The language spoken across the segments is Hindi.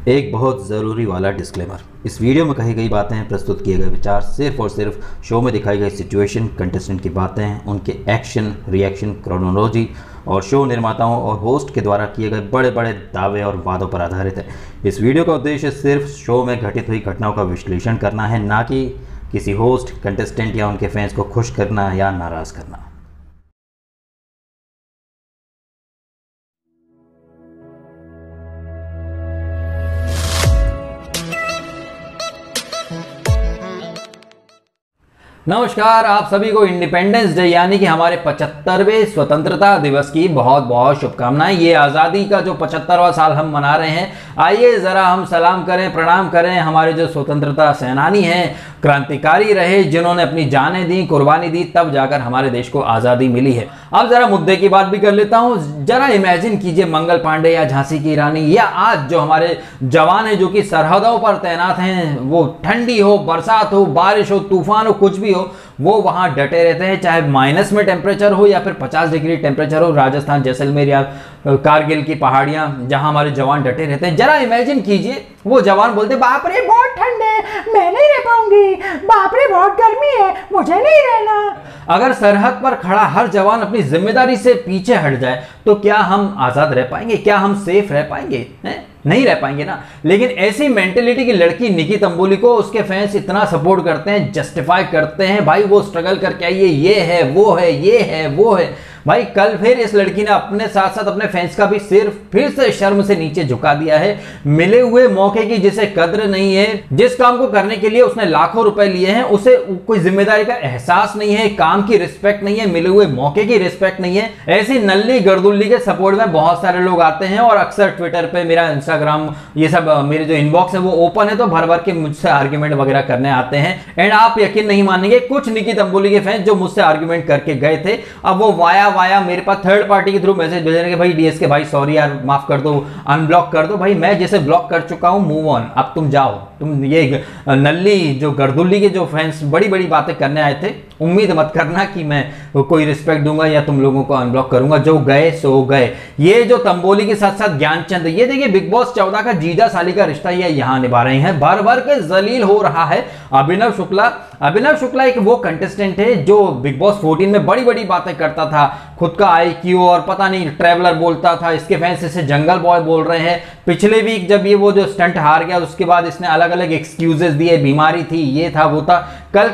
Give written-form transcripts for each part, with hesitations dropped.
एक बहुत ज़रूरी वाला डिस्क्लेमर। इस वीडियो में कही गई बातें, प्रस्तुत किए गए विचार सिर्फ और सिर्फ शो में दिखाई गई सिचुएशन, कंटेस्टेंट की बातें, उनके एक्शन, रिएक्शन, क्रोनोलॉजी और शो निर्माताओं और होस्ट के द्वारा किए गए बड़े बड़े दावे और वादों पर आधारित है। इस वीडियो का उद्देश्य सिर्फ शो में घटित हुई घटनाओं का विश्लेषण करना है, ना कि किसी होस्ट, कंटेस्टेंट या उनके फैंस को खुश करना या नाराज़ करना। नमस्कार, आप सभी को इंडिपेंडेंस डे यानी कि हमारे 75वें स्वतंत्रता दिवस की बहुत बहुत शुभकामनाएं। ये आज़ादी का जो 75वां साल हम मना रहे हैं, आइए ज़रा हम सलाम करें, प्रणाम करें हमारे जो स्वतंत्रता सेनानी हैं, क्रांतिकारी रहे, जिन्होंने अपनी जानें दी, कुर्बानी दी, तब जाकर हमारे देश को आज़ादी मिली है। अब ज़रा मुद्दे की बात भी कर लेता हूँ। ज़रा इमेजिन कीजिए मंगल पांडे या झांसी की रानी या आज जो हमारे जवान हैं जो कि सरहदों पर तैनात हैं, वो ठंडी हो, बरसात हो, बारिश हो, तूफान हो, कुछ भी हो, वो वहां डटे रहते हैं, चाहे माइनस में टेम्परेचर हो या फिर 50 डिग्री टेम्परेचर हो। राजस्थान, जैसलमेर या कारगिल की पहाड़ियां जहां हमारे जवान डटे रहते हैं। जरा इमेजिन कीजिए वो जवान बोलते बाप रे बहुत ठंड है, मैं नहीं रह पाऊंगी, बाप रे बहुत गर्मी है, मुझे नहीं रहना। अगर सरहद पर खड़ा हर जवान अपनी जिम्मेदारी से पीछे हट जाए तो क्या हम आजाद रह पाएंगे? क्या हम सेफ रह पाएंगे? नहीं रह पाएंगे ना। लेकिन ऐसी मेंटेलिटी की लड़की निकी तंबोली को उसके फैंस इतना सपोर्ट करते हैं, जस्टिफाई करते हैं, भाई वो स्ट्रगल करके आई है, ये है, वो है, ये है, वो है। भाई कल फिर इस लड़की ने अपने साथ साथ अपने फैंस का भी सिर फिर से शर्म से नीचे झुका दिया है। मिले हुए मौके की जिसे कद्र नहीं है, जिस काम को करने के लिए उसने लाखों रुपए लिए हैं, उसे कोई जिम्मेदारी का एहसास नहीं है, काम की रिस्पेक्ट नहीं है, मिले हुए मौके की रिस्पेक्ट नहीं है। ऐसी नल्ली गर्दुल्ली के सपोर्ट में बहुत सारे लोग आते हैं और अक्सर ट्विटर पे, मेरा इंस्टाग्राम, ये सब मेरे जो इनबॉक्स है वो ओपन है, तो भर भर के मुझसे आर्ग्यूमेंट वगैरह करने आते हैं। एंड आप यकीन नहीं मानेंगे, कुछ निकी तंबोली के फैंस जो मुझसे आर्ग्यूमेंट करके गए थे, अब वो वाया मेरे पास थर्ड पार्टी के थ्रू मैसेज भेज रहे हैं कि भाई डीएस के भाई सॉरी यार, माफ कर दो, अनब्लॉक कर दो। भाई मैं जैसे ब्लॉक कर चुका हूं, मूव ऑन, अब तुम जाओ। तुम ये नल्ली जो गर्दुल्ली के जो फैंस बड़ी बड़ी बातें करने आए थे, उम्मीद मत करना कि मैं कोई रिस्पेक्ट दूंगा या तुम लोगों को अनब्लॉक करूंगा। जो गए सो गए। ये जो तंबोली के साथ साथ ज्ञानचंद, ये देखिए बिग बॉस 14 का जीजा साली का रिश्ता ये यहां निभा रहे हैं। भर भर के जलील हो रहा है अभिनव शुक्ला एक वो कंटेस्टेंट है जो बिग बॉस 14 में बड़ी बड़ी बातें करता था, खुद का आईक्यू और पता नहीं ट्रैवलर बोलता था, इसके फैंस इसे जंगल बॉय बोल रहे हैं। पिछले वीक जब ये वो जो स्टंट हार गया, उसके बाद इसने अलग अलग एक्सक्यूजेस दिए, बीमारी थी, ये था, वो था। कल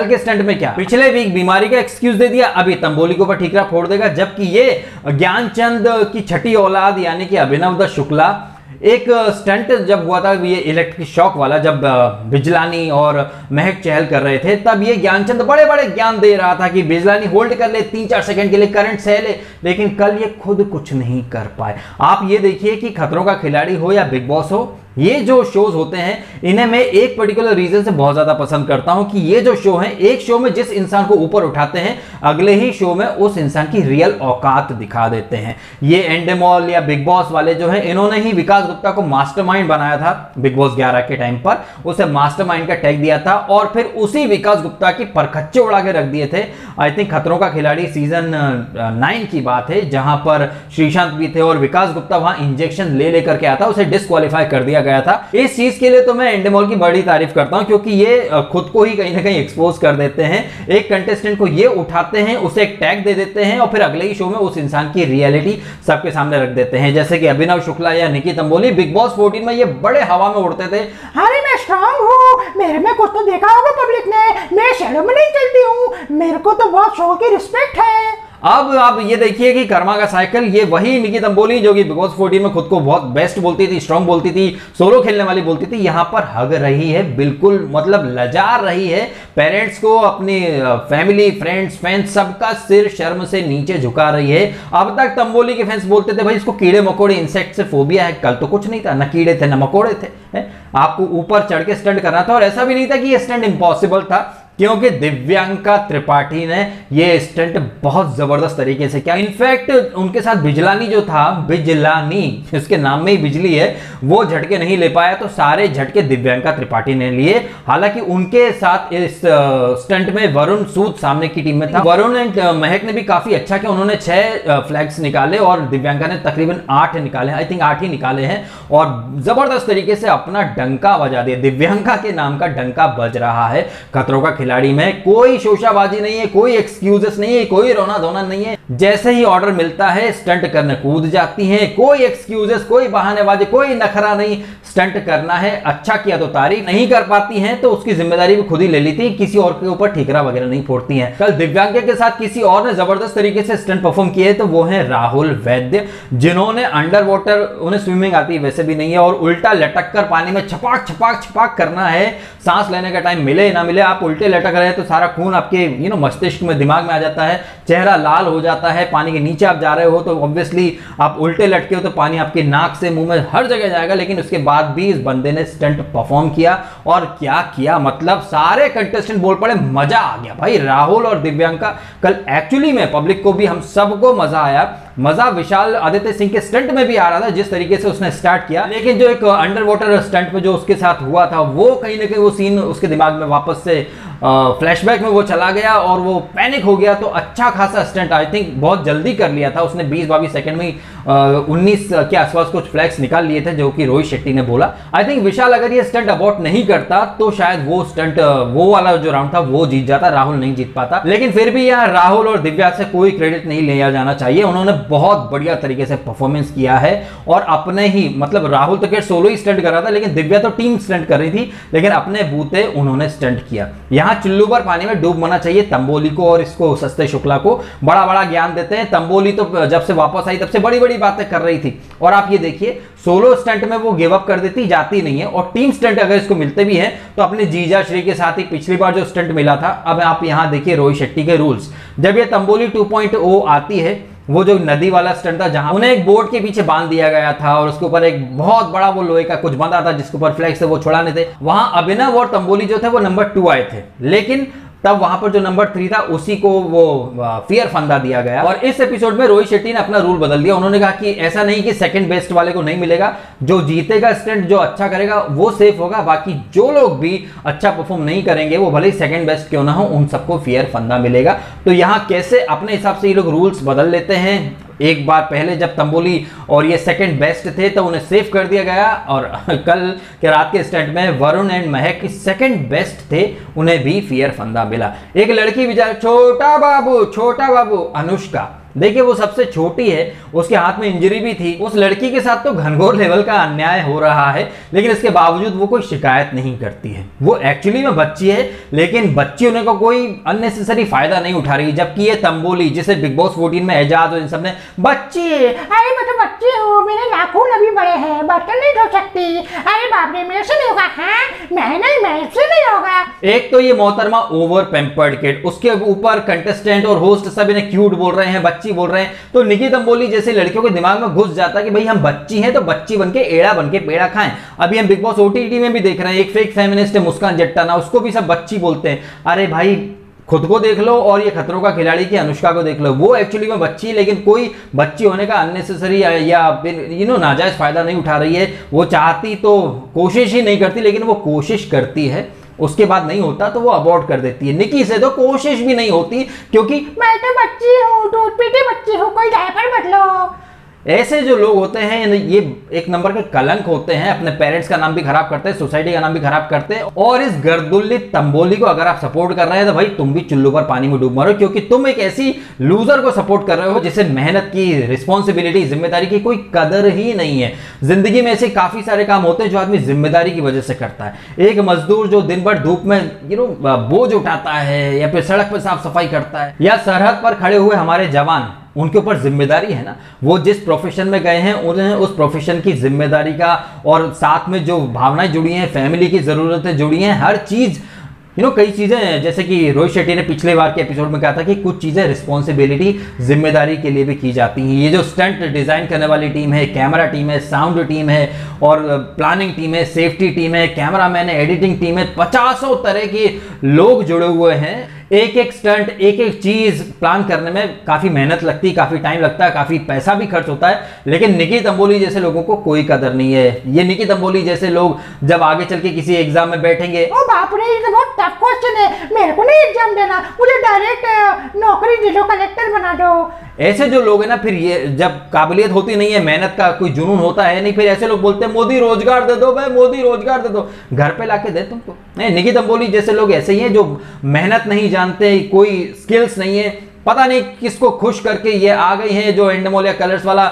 के स्टंट में क्या, पिछले वीक बीमारी का एक्सक्यूज दे दिया, अभी तंबोली के ऊपर ठीकरा फोड़ देगा। जबकि ये ज्ञानचंद की छठी औलाद यानी कि अभिनव शुक्ला, एक स्टंट जब हुआ था ये इलेक्ट्रिक शॉक वाला, जब बिजलानी और महक चहल कर रहे थे, तब ये ज्ञानचंद बड़े बड़े ज्ञान दे रहा था कि बिजलानी होल्ड कर ले 3-4 सेकंड के लिए, करंट सह ले। लेकिन कल ये खुद कुछ नहीं कर पाए। आप ये देखिए कि खतरों का खिलाड़ी हो या बिग बॉस हो, ये जो शोज होते हैं, इन्हें मैं एक पर्टिकुलर रीजन से बहुत ज्यादा पसंद करता हूं कि ये जो शो है, एक शो में जिस इंसान को ऊपर उठाते हैं, अगले ही शो में उस इंसान की रियल औकात दिखा देते हैं। ये एंडेमॉल या बिग बॉस वाले जो है, इन्होंने ही विकास गुप्ता को मास्टरमाइंड बनाया था बिग बॉस 11 के टाइम पर, उसे मास्टरमाइंड का टैग दिया था और फिर उसी विकास गुप्ता की परखच्चे उड़ा के रख दिए थे। आई थिंक खतरों का खिलाड़ी सीजन 9 की बात है, जहां पर श्रीशांत भी थे और विकास गुप्ता वहां इंजेक्शन ले लेकर के आता, उसे डिस्क्वालीफाई कर दिया गया था। इस चीज के लिए तो मैं एंडेमॉल की बड़ी तारीफ करता हूं, क्योंकि ये खुद को ही कहीं ना कहीं एक्सपोज कर देते हैं। एक कंटेस्टेंट को ये उठाते हैं, उसे एक टैग दे देते हैं और फिर अगले ही शो में उस इंसान की रियलिटी सबके सामने रख देते हैं। जैसे कि अभिनव शुक्ला या निकी तंबोली बिग बॉस 14 में ये बड़े हवा में उड़ते थे, अरे मैं स्ट्रांग हूं, मेरे में कुछ तो देखा होगा पब्लिक ने, मैं शैडो में नहीं चलती हूं, मेरे को तो बहुत शो की रिस्पेक्ट है। अब आप ये देखिए कि कर्मा का साइकिल, ये वही निकी तंबोली जो कि बिग बॉस 14 में खुद को बहुत बेस्ट बोलती थी, स्ट्रांग बोलती थी, सोलो खेलने वाली बोलती थी, यहां पर हग रही है, बिल्कुल मतलब लजा रही है। पेरेंट्स को, अपनी फैमिली, फ्रेंड्स, फैंस, सबका सिर शर्म से नीचे झुका रही है। अब तक तंबोली के फैंस बोलते थे भाई इसको कीड़े मकोड़े, इंसेक्ट से फोबिया है। कल तो कुछ नहीं था, न कीड़े थे न मकोड़े थे, आपको ऊपर चढ़ के स्टंट करना था। और ऐसा भी नहीं था कि ये स्टंट इम्पॉसिबल था, क्योंकि दिव्यांका त्रिपाठी ने ये स्टंट बहुत जबरदस्त तरीके से किया। इनफैक्ट उनके साथ बिजलानी जो था, बिजलानी जिसके नाम में ही बिजली है, वो झटके नहीं ले पाया, तो सारे झटके दिव्यांका त्रिपाठी ने लिए। हालांकि उनके साथ इस स्टंट में वरुण सूद सामने की टीम में था। वरुण एंड महक ने भी काफी अच्छा किया, उन्होंने 6 फ्लैग्स निकाले और दिव्यांका ने तकरीबन 8 निकाले, आई थिंक 8 ही निकाले हैं, और जबरदस्त तरीके से अपना डंका बजा दिया। दिव्यांका के नाम का डंका बज रहा है खतरों का खिलाड़ी में। कोई शोशाबाजी नहीं है, कोई एक्सक्यूजेस नहीं है, कोई रोना धोना नहीं है। जैसे ही ऑर्डर मिलता है स्टंट करने कूद जाती हैं, कोई एक्सक्यूजेस, कोई बहानेबाजी, कोई नखरा नहीं, स्टंट करना है। अच्छा किया तो तारीफ, नहीं कर पाती हैं तो उसकी जिम्मेदारी भी खुद ही ले लेती है, किसी और के ऊपर ठीकरा वगैरह नहीं फोड़ती हैं। कल दिव्यांका के साथ किसी और ने जबरदस्त तरीके से स्टंट परफॉर्म किए तो वो है राहुल वैद्य, जिन्होंने अंडर वाटर, उन्हें स्विमिंग आती है वैसे भी नहीं है, और उल्टा लटक कर पानी में छपाक छपाक छपाक करना है। सांस लेने का टाइम मिले ना मिले, आप उल्टे लटक रहे हैं तो सारा खून आपके मस्तिष्क में, दिमाग में आ जाता है, चेहरा लाल हो जाता है। पानी के नीचे आप जा रहे हो तो ऑब्वियसली आप उल्टे लटके हो तो पानी आपके नाक से मुंह में हर जगह जाएगा। लेकिन उसके बाद भी इस बंदे ने स्टंट परफॉर्म किया, और क्या किया, मतलब सारे कंटेस्टेंट बोल पड़े, मजा आ गया भाई। राहुल और दिव्यांका कल एक्चुअली में पब्लिक को भी, हम सबको मजा आया। मजा विशाल आदित्य सिंह के स्टंट में भी आ रहा था, जिस तरीके से उसने स्टार्ट किया। लेकिन जो एक अंडर वाटर स्टंट में जो उसके साथ हुआ था, वो कहीं ना कहीं वो सीन उसके दिमाग में वापस से फ्लैशबैक में वो चला गया और वो पैनिक हो गया। तो अच्छा खासा स्टंट आई थिंक बहुत जल्दी कर लिया था उसने, 20-22 सेकंड में 19 के आसपास कुछ फ्लैग्स निकाल लिए थे, जो कि रोहित शेट्टी ने बोला। आई थिंक विशाल अगर ये स्टंट अबॉर्ट नहीं करता तो शायद वो स्टंट, वो वाला जो राउंड था वो जीत जाता, राहुल नहीं जीत पाता। लेकिन फिर भी यहाँ राहुल और दिव्या से कोई क्रेडिट नहीं लिया जाना चाहिए, उन्होंने बहुत बढ़िया तरीके से परफॉर्मेंस किया है। और अपने ही, मतलब राहुल तो खैर सोलो ही स्टंट कर रहा था, लेकिन दिव्या तो टीम स्टंट कर रही थी, लेकिन अपने बूते उन्होंने स्टंट किया। यहाँ चुल्लू पर पानी में डूब मरना चाहिए तंबोली को और इसको सस्ते शुक्ला को, बड़ा बड़ा ज्ञान देते हैं। तंबोली तो जब से वापस आई तब से बड़ी बड़ी बातें कर रही थी, और आप ये देखिए सोलो स्टंट में वो गिव अप कर देती, जाती नहीं है। और टीम स्टंट अगर इसको मिलते भी हैं तो अपने जीजा श्री के साथ ही पिछली बार जो स्टंट मिला था। अब आप यहां देखिए रोहित शेट्टी के रूल्स, जब ये तंबोली 2.0 आती है, वो जो नदी वाला स्टंट था जहां उन्हें एक बोर्ड के पीछे बांध दिया गया था और उसके ऊपर एक बहुत बड़ा वो लोहे का कुछ बंधा था जिसके ऊपर फ्लैग से वो छुड़ाने थे, वहां अभिनव और तंबोली जो थे वो नंबर 2 आए थे। लेकिन तब वहां पर जो नंबर 3 था उसी को वो फियर फंदा दिया गया। और इस एपिसोड में रोहित शेट्टी ने अपना रूल बदल दिया, उन्होंने कहा कि ऐसा नहीं कि सेकंड बेस्ट वाले को नहीं मिलेगा, जो जीतेगा स्टंट, जो अच्छा करेगा वो सेफ होगा, बाकी जो लोग भी अच्छा परफॉर्म नहीं करेंगे वो भले ही सेकंड बेस्ट क्यों ना हो, उन सबको फियर फंदा मिलेगा। तो यहां कैसे अपने हिसाब से ये लोग रूल्स बदल लेते हैं। एक बार पहले जब तंबोली और ये सेकंड बेस्ट थे तो उन्हें सेफ कर दिया गया, और कल के रात के स्टंट में Varun and Mahak second best थे, उन्हें भी फियर फंदा मिला। एक लड़की विचार, छोटा बाबू अनुष्का, देखिए वो सबसे छोटी है, उसके हाथ में इंजरी भी थी। उस लड़की के साथ तो घनघोर लेवल का अन्याय हो रहा है, लेकिन इसके बावजूद वो कोई शिकायत नहीं करती है। वो एक्चुअली में बच्ची है, लेकिन बच्ची होने का कोई अननेसेसरी फायदा नहीं उठा रही। जबकि ये तंबोली, जिसे बिग बॉस 14 में एजाज और इन सब ने बच्ची है, अरे मैं तो बच्ची हूँ, मेरे नाखून अभी बड़े हैं, बर्तन नहीं धो सकती, अरे बाप रे मेरे से नहीं होगा, हाँ मेरे से नहीं होगा। एक तो ये मोहतरमा ओवर पेम्पर्ड किड, उसके ऊपर कंटेस्टेंट और होस्ट सब इन्हें क्यूट बोल रहे हैं, बच्ची बोल रहे हैं। तो निकी तंबोली जैसे लड़कियों के दिमाग में घुस जाता है कि भाई हम बच्ची हैं तो बच्ची बनके एड़ा बनके पेड़ा खाएं। अभी हम बिग बॉस ओटीटी में भी देख रहे हैं, एक फेक फेमिनिस्ट है मुस्कान जट्टाना, उसको भी सब बच्ची बोलते हैं। अरे भाई खुद को देख लो और ये खतरों का खिलाड़ी की अनुष्का को देख लो, वो एक्चुअली में बच्ची है, लेकिन कोई बच्ची होने का अननेसेसरी या नाजायज फायदा नहीं उठा रही है। वो चाहती तो कोशिश ही नहीं करती, लेकिन वो कोशिश करती है, उसके बाद नहीं होता तो वो अबॉर्ट कर देती है। निकी से तो कोशिश भी नहीं होती, क्योंकि मैं तो बच्ची हूँ, दूध पीती बच्ची हूँ, कोई डायपर बदलो। ऐसे जो लोग होते हैं ये एक नंबर के कलंक होते हैं, अपने पेरेंट्स का नाम भी खराब करते हैं, सोसाइटी का नाम भी खराब करते हैं। और इस गर्दुल्ली तंबोली को अगर आप सपोर्ट कर रहे हैं तो भाई तुम भी चुल्लू पर पानी में डूब मरो, क्योंकि तुम एक ऐसी लूजर को सपोर्ट कर रहे हो जिसे मेहनत की, रिस्पॉन्सिबिलिटी, जिम्मेदारी की कोई कदर ही नहीं है। जिंदगी में ऐसे काफी सारे काम होते हैं जो आदमी जिम्मेदारी की वजह से करता है। एक मजदूर जो दिन भर धूप में बोझ उठाता है, या फिर सड़क पर साफ सफाई करता है, या सरहद पर खड़े हुए हमारे जवान, उनके ऊपर जिम्मेदारी है ना, वो जिस प्रोफेशन में गए हैं उन्हें उस प्रोफेशन की जिम्मेदारी का, और साथ में जो भावनाएं जुड़ी हैं, फैमिली की जरूरतें जुड़ी हैं, हर चीज कई चीजें, जैसे कि रोहित शेट्टी ने पिछले बार के एपिसोड में कहा था कि कुछ चीजें रिस्पॉन्सिबिलिटी, जिम्मेदारी के लिए भी की जाती हैं। ये जो स्टंट डिजाइन करने वाली टीम है, कैमरा टीम है, साउंड टीम है और प्लानिंग टीम है, सेफ्टी टीम है, कैमरामैन है, एडिटिंग टीम है, 50 तरह के लोग जुड़े हुए हैं। एक एक स्टंट, एक एक चीज प्लान करने में काफी मेहनत लगती है, काफी टाइम लगता है, काफी पैसा भी खर्च होता है, लेकिन निकी तंबोली जैसे लोगों को कोई कदर नहीं है। ये निकी तंबोली जैसे लोग जब आगे चल के किसी एग्जाम में बैठेंगे, ओ बाप रे, ये तो बहुत टफ क्वेश्चन है, मेरे को नहीं एग्जाम देना, मुझे डायरेक्ट नौकरी दे दो, कलेक्टर बना दो। ऐसे जो लोग हैं ना, फिर ये जब काबिलियत होती नहीं है, मेहनत का कोई जुनून होता है नहीं, फिर ऐसे लोग बोलते हैं मोदी रोजगार दे दो भाई, मोदी रोजगार दे दो, घर पे लाके दे तुमको। नहीं, निकी तंबोली जैसे लोग ऐसे ही हैं जो मेहनत नहीं जानते, कोई स्किल्स नहीं है, पता नहीं किसको खुश करके ये आ गई है जो एंडमोलिया कलर्स वाला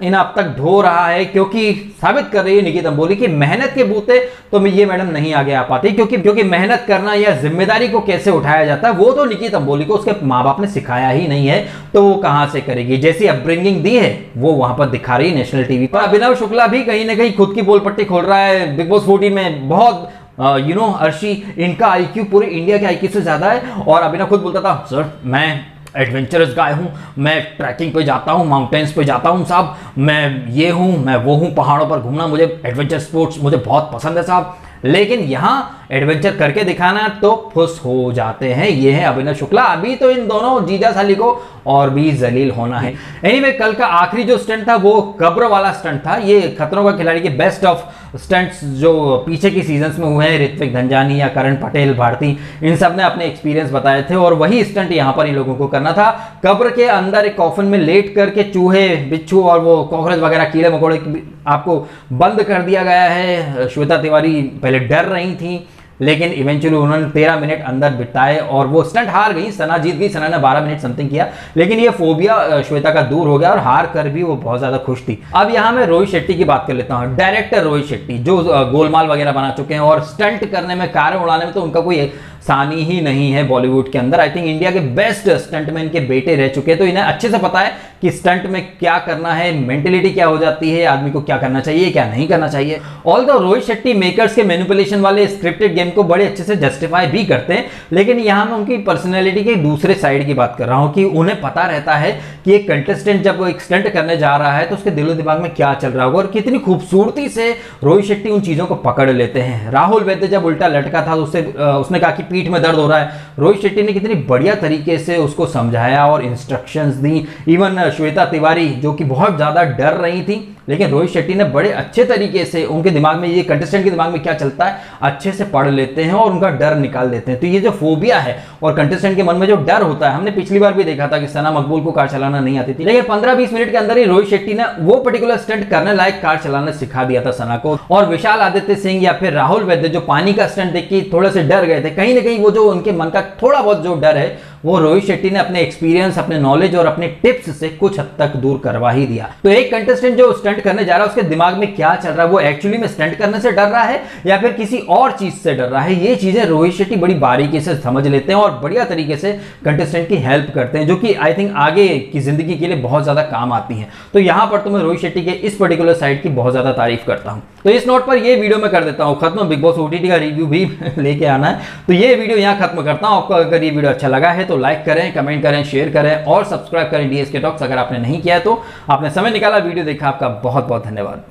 इन्हें अब तक ढो रहा है, क्योंकि साबित कर रही है निकी तंबोली कि मेहनत के बूते तो ये मैडम नहीं आगे आ पाती, क्योंकि मेहनत करना या जिम्मेदारी को कैसे उठाया जाता है वो तो निकी तंबोली को उसके माँ बाप ने सिखाया ही नहीं है, तो वो कहां से करेगी। जैसी अपब्रिंगिंग दी है वो वहां पर दिखा रही है नेशनल टीवी पर। अभिनव शुक्ला भी कहीं ना कहीं खुद की पोल पट्टी खोल रहा है बिग बॉस 14 में। बहुत अर्शी, इनका आईक्यू पूरे इंडिया के आईक्यू से ज्यादा है। और अभिनव खुद बोलता था, सर मैं एडवेंचरस गाय हूँ, मैं ट्रैकिंग पे जाता हूँ, माउंटेन्स पे जाता हूँ साहब, मैं ये हूँ, मैं वो हूँ, पहाड़ों पर घूमना, मुझे एडवेंचर स्पोर्ट्स मुझे बहुत पसंद है साहब। लेकिन यहाँ एडवेंचर करके दिखाना तो खुश हो जाते हैं। ये है अभिनव शुक्ला। अभी तो इन दोनों जीजा साली को और भी जलील होना है। एनीवे, कल का आखिरी जो स्टंट था वो कब्र वाला स्टंट था। ये खतरों का खिलाड़ी के बेस्ट ऑफ स्टंट्स जो पीछे की सीजन्स में हुए हैं, ऋत्विक धनजानी या करण पटेल, भारती, इन सब ने अपने एक्सपीरियंस बताए थे और वही स्टंट यहाँ पर इन लोगों को करना था। कब्र के अंदर एक कॉफिन में लेट करके चूहे, बिच्छू और वो कॉकरोच वगैरह, कीड़े मकोड़े आपको बंद कर दिया गया है। श्वेता तिवारी पहले डर रही थी, लेकिन इवेंचुअली उन्होंने 13 मिनट अंदर बिताए और वो स्टंट हार गई। सना जीत गई, सना ने 12 मिनट समथिंग किया, लेकिन ये फोबिया श्वेता का दूर हो गया और हार कर भी वो बहुत ज्यादा खुश थी। अब यहाँ मैं रोहित शेट्टी की बात कर लेता हूँ। डायरेक्टर रोहित शेट्टी जो गोलमाल वगैरह बना चुके हैं और स्टंट करने में, कार उड़ाने में तो उनका कोई सानी ही नहीं है बॉलीवुड के अंदर। आई थिंक इंडिया के बेस्ट स्टंटमैन के बेटे रह चुके हैं, तो इन्हें अच्छे से पता है कि स्टंट में क्या करना है, मेंटेलिटी क्या हो जाती है, आदमी को क्या करना चाहिए, क्या नहीं करना चाहिए। ऑल्दो रोहित शेट्टी मेकर्स के मैनिपुलेशन वाले स्क्रिप्टेड गेम को बड़े अच्छे से जस्टिफाई भी करते हैं, लेकिन यहां मैं उनकी पर्सनैलिटी के दूसरे साइड की बात कर रहा हूं कि उन्हें पता रहता है कि एक कंटेस्टेंट जब एक स्टंट करने जा रहा है तो उसके दिलो दिमाग में क्या चल रहा होगा, और कितनी खूबसूरती से रोहित शेट्टी उन चीजों को पकड़ लेते हैं। राहुल वैद्य जब उल्टा लटका था, उसने कहा कि पीठ में दर्द हो रहा है, रोहित शेट्टी ने कितनी बढ़िया तरीके से उसको समझाया और इंस्ट्रक्शंस दी। इवन श्वेता तिवारी जो कि बहुत ज्यादा डर रही थी, लेकिन रोहित शेट्टी ने बड़े अच्छे तरीके से उनके दिमाग में, ये कंटेस्टेंट के दिमाग में क्या चलता है अच्छे से पढ़ लेते हैं और उनका डर निकाल देते हैं। तो ये जो फोबिया है और कंटेस्टेंट के मन में जो डर होता है, हमने पिछली बार भी देखा था कि सना मकबूल को कार चलाना नहीं आती थी, लेकिन 15-20 मिनट के अंदर ही रोहित शेट्टी ने वो पर्टिकुलर स्टंट करने लायक कार चलाना सिखा दिया था सना को। और विशाल आदित्य सिंह या फिर राहुल वैद्य जो पानी का स्टंट देख के थोड़े से डर गए थे, कहीं ना कहीं वो जो उनके मन का थोड़ा बहुत जो डर है वो रोहित शेट्टी ने अपने एक्सपीरियंस, अपने नॉलेज और अपने टिप्स से कुछ हद तक दूर करवा ही दिया। तो एक कंटेस्टेंट जो स्टंट करने जा रहा है उसके दिमाग में क्या चल रहा है, वो एक्चुअली में स्टंट करने से डर रहा है या फिर किसी और चीज से डर रहा है, ये चीजें रोहित शेट्टी बड़ी बारीकी से समझ लेते हैं और बढ़िया तरीके से कंटेस्टेंट की हेल्प करते हैं, जो कि आई थिंक आगे की जिंदगी के लिए बहुत ज्यादा काम आती है। तो यहां पर तो मैं रोहित शेट्टी के इस पर्टिकुलर साइड की बहुत ज्यादा तारीफ करता हूं। तो इस नोट पर ये वीडियो मैं कर देता हूं खत्म। बिग बॉस ओटीटी का रिव्यू भी लेके आना है, तो ये वीडियो यहां खत्म करता हूं। आपको अगर ये वीडियो अच्छा लगा है तो लाइक करें, कमेंट करें, शेयर करें और सब्सक्राइब करें डीएसके टॉक्स। अगर आपने नहीं किया है तो आपने समय निकाला, वीडियो देखा, आपका बहुत बहुत धन्यवाद।